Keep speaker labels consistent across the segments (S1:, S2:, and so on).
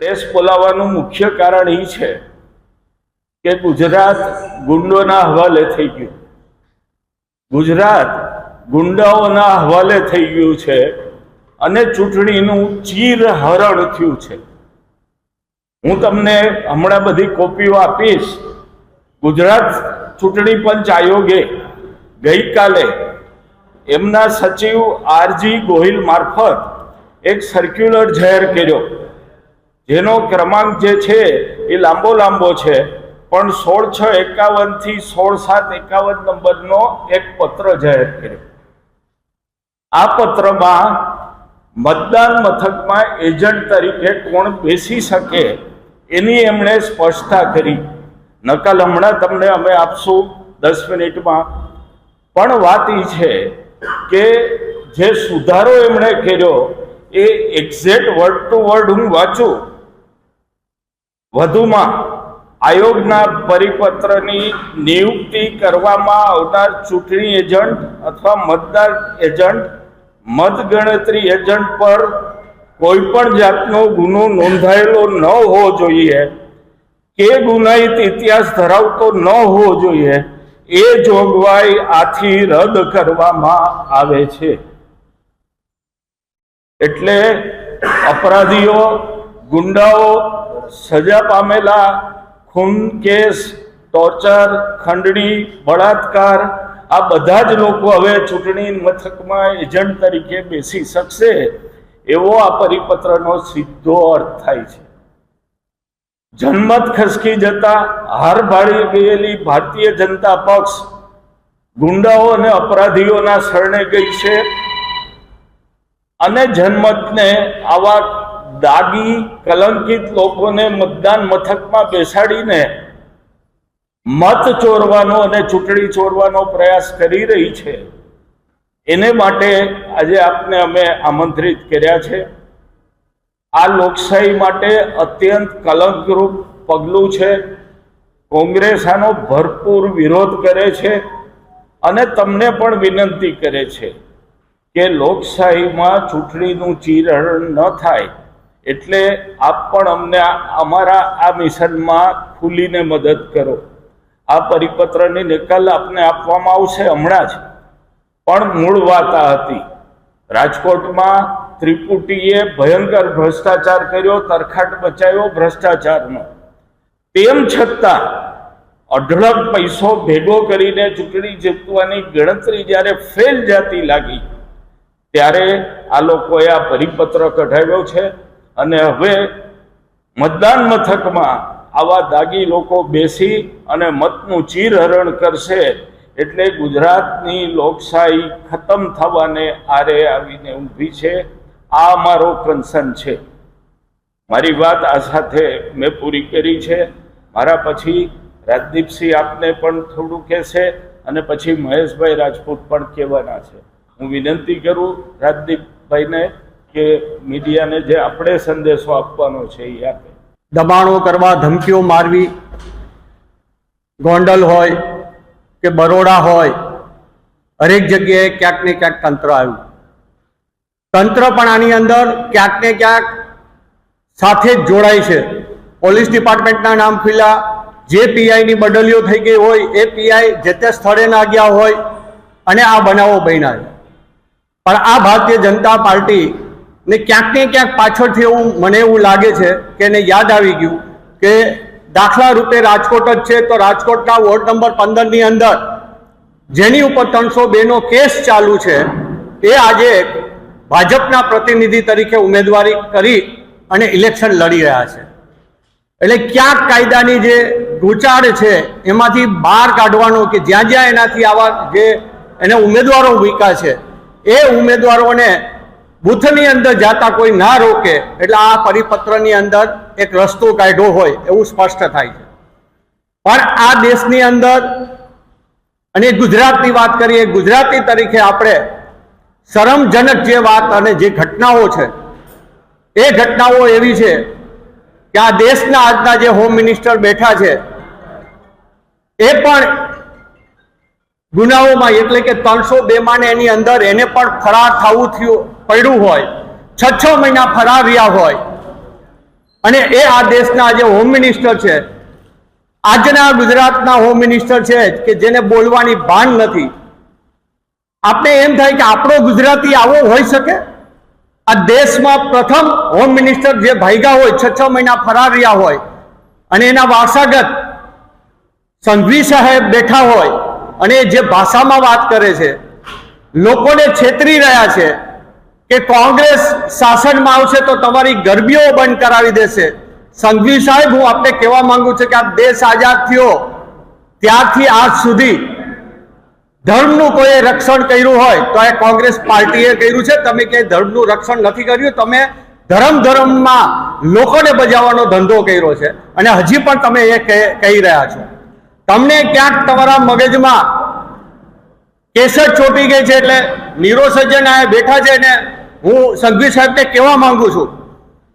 S1: Press બોલાવવાનું મુખ્ય કારણ એ છે કે ગુજરાત ગુંડોના હવાલે થઈ ગયું, ગુજરાત ગુંડાઓના હવાલે થઈ ગયું છે અને ચૂંટણીનું ચીરહરણ થયું છે। હું તમને હમણાં બધી કોપીઓ આપીશ। ગુજરાત ચૂંટણી પંચ આયોગે ગઈકાલે એમના સચિવ આરજી ગોહિલ મારફત એક સર્ક્યુલર જાહેર કર્યો, જેનો ક્રમાંક જે છે એ લાંબો છે, પણ 16/6/51 થી 16/7/51 નંબરનો એક પત્ર જાહેર કર્યો। આ પત્રમાં મતદાન મથકમાં એજન્ટ તરીકે કોણ બેસી શકે એની એમણે સ્પષ્ટતા કરી। નકલ હમણાં તમને અમે આપશું 10 મિનિટમાં। પણ વાત એ છે કે જે સુધારો એમણે કર્યો એ એક્ઝેક્ટ વર્ડ ટુ વર્ડ હું વાંચું। વધુમાં આયોગના પરિપત્રની નિયુક્તિ કરવામાં આવનાર ચૂંટણી એજન્ટ અથવા મતદાર એજન્ટ, મતગણતરી એજન્ટ પર કોઈ પણ જાતનો ગુનો નોંધાયેલો ન હોવો જોઈએ કે ગુનાહિત ઇતિહાસ ધરાવતો ન હોવો જોઈએ, એ જોગવાઈ આથી રદ કરવામાં આવે છે। એટલે અપરાધીઓ, ગુંડાઓ, સજા પામેલા, ખૂન કેસ, ટોર્ચર, ખંડણી, બળાત્કાર, આ બધા જ લોકો હવે ચૂંટણી મથકમાં એજન્ટ તરીકે બેસી શકશે, એવો આ પરિપત્રનો સીધો અર્થ થાય છે। જનમત ખસકી જતા હાર ભાળી ગયેલી ભારતીય જનતા પક્ષ ગુંડાઓ અને અપરાધીઓના શરણે ગઈ છે અને જનમતને આવા દાગી કલંકિત લોકોને મતદાન મથકમાં બેસાડીને મત ચોરવાનો અને ચૂંટણી ચોરવાનો પ્રયાસ કરી રહી છે। એને માટે આજે આપને અમે આમંત્રિત કર્યા છે। આ લોકશાહી માટે અત્યંત કલંકરૂપ પગલું છે। કોંગ્રેસ આનો ભરપૂર વિરોધ કરે છે અને તમને પણ વિનંતી કરે છે કે લોકશાહીમાં ચૂંટણીનું ચીરહરણ ન થાય, એટલે આપ પણ અમને અમારા આ મિશનમાં ખુલીને મદદ કરો। આ પરિપત્રની નકલ આપને આપવામાં આવશે હમણાં જ, પણ મૂળ વાત આ હતી। રાજકોટમાં ત્રિપુટીએ ભયંકર ભ્રષ્ટાચાર કર્યો, તરખાટ બચાવ્યો ભ્રષ્ટાચારનો। તેમ છતાં અઢળક પૈસો ભેગો કરીને ચૂંટણી જીતવાની ગણતરી જ્યારે ફેલ જતી લાગી, ત્યારે આ લોકોએ આ પરિપત્ર કઢાવ્યો છે અને હવે મતદાન મથકમાં આવા દાગી લોકો બેસી અને મતનું ચીરહરણ કરશે, એટલે ગુજરાતની લોકશાહી ખતમ થવાને આરે આવીને ઊભી છે। આ અમારો કન્સર્ન છે। મારી વાત આ સાથે મેં પૂરી કરી છે। મારા પછી રાજદીપસિંહ આપને પણ થોડું કહેશે અને પછી મહેશભાઈ રાજપૂત પણ કહેવાના છે। હું વિનંતી કરું રાજદીપભાઈને કે મીડિયાને જે આપણે સંદેશો આપવાનો છે એ આપે।
S2: દબાણો કરવા, ધમકીઓ મારવી, ગોંડલ હોય કે બરોડા હોય, હરેક જગ્યાએ ક્યાંક ને ક્યાંક તંત્ર આવ્યું। તંત્ર પણ આની અંદર ક્યાંક ને ક્યાંક સાથે જ જોડાય છે। પોલીસ ડિપાર્ટમેન્ટના નામ ખુલ્યા, જે પીઆઈની બદલીઓ થઈ ગઈ હોય એ પીઆઈ જે તે સ્થળે ના ગયા હોય અને આ બનાવો બન્યા છે। પણ આ ભારતીય જનતા પાર્ટી ને ક્યાંક ને ક્યાંક પાછળથી મને એવું લાગે છે કે એને યાદ આવી ગયું કે દાખલા રૂપે રાજકોટ જ છે, તો રાજકોટના વોર્ડ નંબર 15ની અંદર જેની ઉપર 302નો કેસ ચાલુ છે, એ આજે ભાજપના પ્રતિનિધિ તરીકે ઉમેદવારી કરી અને ઇલેક્શન લડી રહ્યા છે। એટલે ક્યાંક કાયદાની જે ગૂંચાળ છે એમાંથી બહાર કાઢવાનો કે જ્યાં જ્યાં એનાથી આવા જે એને ઉમેદવારો મૂક્યા છે એ ઉમેદવારોને બૂથની અંદર જાતા કોઈ ના રોકે, એટલે આ પરિપત્રની અંદર એક રસ્તો કાઢ્યો હોય એવું સ્પષ્ટ થાય છે। પણ આ દેશની અંદર અને ગુજરાતની વાત કરીએ, ગુજરાતી તરીકે આપણે શરમજનક જે વાત અને જે ઘટનાઓ છે એ ઘટનાઓ એવી છે કે આ દેશના આજના જે હોમ મિનિસ્ટર બેઠા છે એ પણ ગુનાઓમાં, એટલે કે 302માં એની અંદર એને પણ ફરાર થવું પડ્યું હોય, 6 મહિના ફરાર રહ્યા હોય, અને એ આ દેશના આજે હોમ મિનિસ્ટર છે, આજના ગુજરાતના હોમ મિનિસ્ટર છે કે જેને બોલવાની ભાન નથી. આપણે એમ થાય કે આપણો ગુજરાતી આવો હોઈ શકે? આ દેશમાં પ્રથમ હોમ મિનિસ્ટર જે ભાગ્યા હોય, 6 મહિના ફરાર રહ્યા હોય, અને એના વારસાગત સંઘવી સાહેબ બેઠા હોય અને જે ભાષામાં વાત કરે છે, લોકોને છેતરી રહ્યા છે કે કોંગ્રેસ શાસનમાં આવશે તો તમારી ગરબીઓ બંધ કરાવી દેશે. સંઘવી સાહેબ, હું આપને કહેવા માંગુ છું કે આ દેશ આઝાદ થયો ત્યારથી આજ સુધી ધર્મનું કોઈ રક્ષણ કર્યું હોય તો એ કોંગ્રેસ પાર્ટીએ કર્યું છે. તમે ક્યાંય ધર્મનું રક્ષણ નથી કર્યું. તમે ધર્મમાં લોકોને બજાવવાનો ધંધો કર્યો છે અને હજી પણ તમે એ કહી રહ્યા છો. તમને ક્યાંક તમારા મગજમાં કેસર ચોટી ગઈ છે. એટલે નીરો સજ્જન આ બેઠા છે ને હું સંઘવી સાહેબને કહેવા માંગુ છું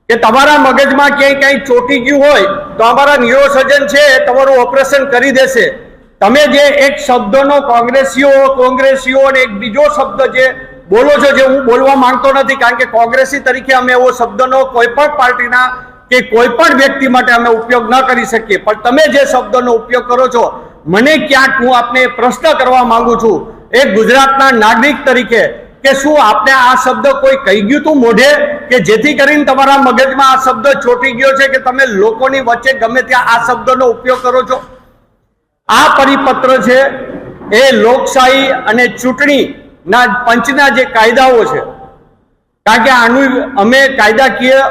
S2: કે તમારા મગજમાં ક્યાંય ચોટી ગયું હોય તો અમારા નીરો સજ્જન છે તમારું ઓપરેશન કરી દેશે. તમે જે એક શબ્દનો કોંગ્રેસીઓ અને એક બીજો શબ્દ જે બોલો છો, જે હું બોલવા માંગતો નથી, કારણ કે કોંગ્રેસી તરીકે અમે એવો શબ્દનો કોઈ પણ પાર્ટીના કે કોઈ પણ વ્યક્તિ માટે અમે ઉપયોગ ન કરી શકીએ, પણ તમે જે શબ્દનો ઉપયોગ કરો છો, મને ક્યાંક હું આપને પ્રશ્ન કરવા માંગુ છું એક ગુજરાતના નાગરિક તરીકે કે શું આપને આ શબ્દ કોઈ કહી ગયું તું મોઢે કે જેથી કરીને તમારા મગજમાં આ શબ્દ ચોટી ગયો છે કે તમે લોકોની વચ્ચે ગમે ત્યાં આ શબ્દનો ઉપયોગ કરો છો? આ પરિપત્ર છે એ લોકશાહી અને ચૂંટણીના પંચના જે કાયદાઓ છે, કારણ કે આનું અમે કાયદાકીય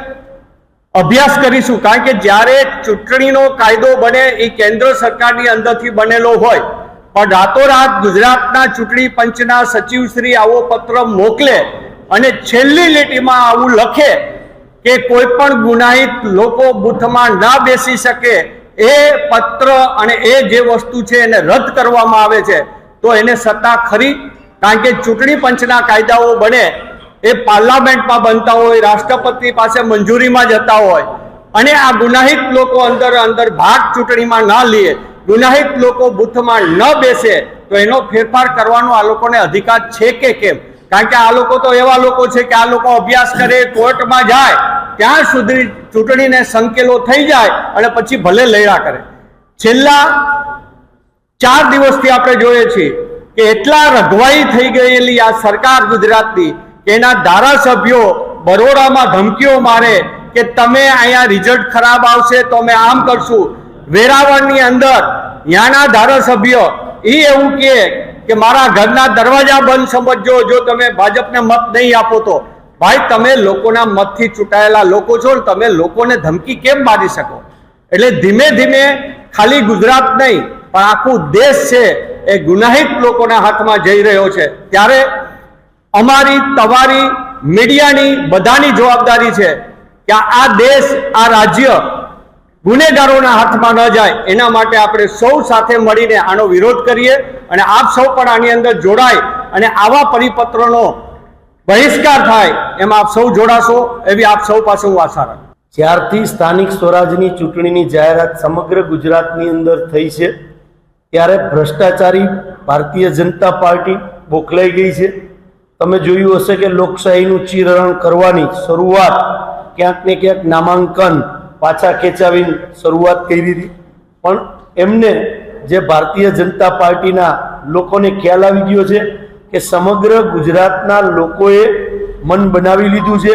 S2: અભ્યાસ કરીશું. કારણ કે જ્યારે ચૂંટણીનો કાયદો બને એ કેન્દ્ર સરકારની અંદરથી બનેલો હોય, પણ રાતોરાત ગુજરાતના ચૂંટણી પંચના સચિવશ્રી આવો પત્ર મોકલે અને છેલ્લી લીટીમાં આવું લખે કે કોઈ પણ ગુનાહિત લોકો બૂથમાં ના બેસી શકે, એ પત્ર અને એ જે વસ્તુ છે એને રદ કરવામાં આવે છે, તો એને સત્તા ખરી? કારણ કે ચૂંટણી પંચના કાયદાઓ બને એ પાર્લામેન્ટમાં બનતા હોય, રાષ્ટ્રપતિ પાસે મંજૂરીમાં જતા હોય, અને આ ગુનાહિત લોકો અંદર ભાગ ચૂંટણીમાં ના લે, ગુનાહિત લોકો બૂથમાં ન બેસે, તો એનો ફેરફાર કરવાનો આ લોકોને અધિકાર છે કે કેમ? કારણ કે આ લોકો તો એવા લોકો છે કે આ લોકો અભ્યાસ કરે, કોર્ટમાં જાય, ત્યાં સુધી ચૂંટણીને સંકેલો થઈ જાય અને પછી ભલે લડ્યા કરે. છેલ્લા 4 દિવસથી આપણે જોઈએ છીએ કે એટલા રઘવાઈ થઈ ગયેલી આ સરકાર ગુજરાતની કે એના ધારાસભ્યો બરોડામાં ધમકીઓ મારે કે તમે અહીંયા રિઝલ્ટ ખરાબ આવશે તો અમે આમ કરશું. વેરાવળની અંદર ત્યાંના ધારાસભ્ય એવું કે મારા ઘરના દરવાજા બંધ સમજજો જો તમે ભાજપને મત નહીં આપો તો. ભાઈ, તમે લોકોના મતથી ચૂંટાયેલા લોકો છો, તમે લોકોને ધમકી કેમ મારી શકો? એટલે ધીમે ધીમે ખાલી ગુજરાત નહીં પણ આખું દેશ છે એ ગુનાહિત લોકોના હાથમાં જઈ રહ્યો છે. ત્યારે અમારી, તમારી, મીડિયાની બધાની જવાબદારી છે કે આ દેશ, આ રાજ્ય ગુનેગારોના હાથમાં ન જાય, એના માટે આપણે સૌ સાથે મળીને આનો વિરોધ કરીએ અને આપ સૌ પણ આની અંદર જોડાય અને આવા પરિપત્રનો બહિષ્કાર થાય એમ આપ સૌ જોડાશો એવી આપ સૌ પાસે હું આશા રાખું.
S3: જ્યારથી સ્થાનિક સ્વરાજની ચૂંટણીની જાહેરાત સમગ્ર ગુજરાતની અંદર થઈ છે ત્યારે ભ્રષ્ટાચારી ભારતીય જનતા પાર્ટી બોખલાઈ ગઈ છે. તમે જોયું હશે કે લોકશાહીનું ચીરહરણ કરવાની શરૂઆત ક્યાંક ને ક્યાંક નામાંકન પાછા ખેંચાવીને શરૂઆત કરી હતી, પણ એમને જે ભારતીય જનતા પાર્ટીના લોકોને ખ્યાલ આવી ગયો છે કે સમગ્ર ગુજરાતના લોકોએ મન બનાવી લીધું છે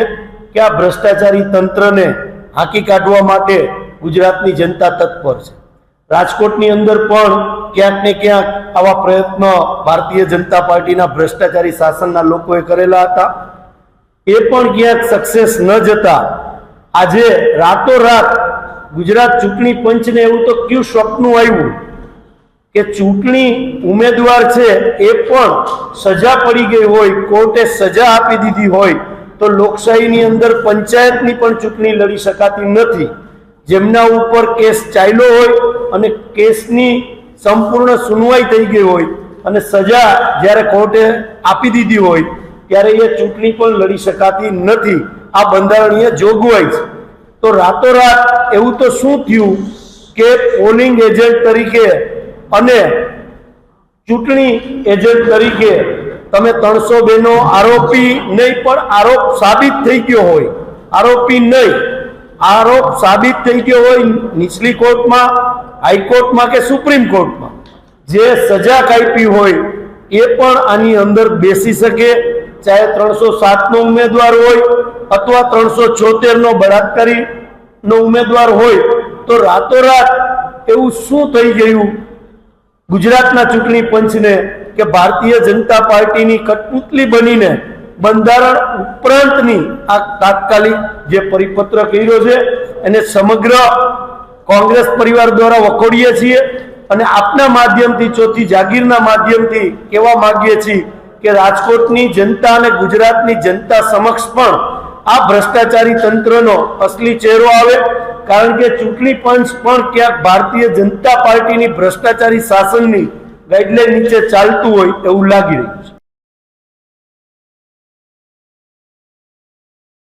S3: કે આ ભ્રષ્ટાચારી તંત્રને હાંકી કાઢવા માટે ગુજરાતની જનતા તત્પર છે. રાજકોટની અંદર પણ ક્યાંક ને ક્યાંક આવા પ્રયત્નો ભારતીય જનતા પાર્ટીના ભ્રષ્ટાચારી શાસનના લોકોએ કરેલા હતા, એ પણ ક્યાંક સક્સેસ ન જતા આજે રાતોરાત ગુજરાત ચૂંટણી પંચને એવું તો કયું સ્વપ્ન આવ્યું કે ચૂંટણી ઉમેદવાર છે એ પણ સજા પડી ગઈ હોય, કોર્ટે સજા આપી દીધી હોય, તો લોકશાહીની અંદર પંચાયતની પણ ચૂંટણી લડી શકાતી નથી. જેમના ઉપર કેસ ચાલ્યો હોય અને કેસની સંપૂર્ણ સુનવાઈ થઈ ગઈ હોય અને સજા જ્યારે કોર્ટે આપી દીધી હોય ત્યારે એ ચૂંટણી પણ લડી શકાતી નથી. આ બંધારણીય જોગવાઈ છે. તો રાતોરાત એવું તો શું થયું કે પોલિંગ એજન્ટ તરીકે અને ચૂંટણી એજન્ટ તરીકે તમે 302 નો આરોપી નહીં પણ આરોપ સાબિત થઈ ગયો હોય, આરોપી નહીં, આરોપ સાબિત થઈ ગયો હોય નીચલી કોર્ટમાં, હાઈકોર્ટમાં કે સુપ્રીમ કોર્ટમાં, જે સજા કાપી હોય એ પણ આની અંદર બેસી શકે, ચાહે 307 નો ઉમેદવાર હોય અથવા 376 નો બળાત્કારી નો ઉમેદવાર હોય. તો રાતોરાત એવું શું થઈ ગયું ગુજરાતના ચૂંટણી પંચને કે ભારતીય જનતા પાર્ટીની કઠપુતલી બનીને બંધારણ ઉપરાંતની આ તાત્કાલિક જે પરિપત્ર કર્યો છે એને સમગ્ર કોંગ્રેસ પરિવાર દ્વારા વખોડીએ છીએ અને આપના માધ્યમથી, ચોથી જાગીરના માધ્યમથી કહેવા માંગીએ છીએ કે રાજકોટની જનતા અને ગુજરાતની જનતા સમક્ષ પણ આ ભ્રષ્ટાચારી તંત્રનો અસલી ચહેરો આવે, કારણ કે ચૂંટણી પંચ પણ ક્યાંક ભારતીય જનતા પાર્ટીની ભ્રષ્ટાચારી શાસનની ગાઈડલાઈન નીચે ચાલતું હોય એવું લાગી રહ્યું છે.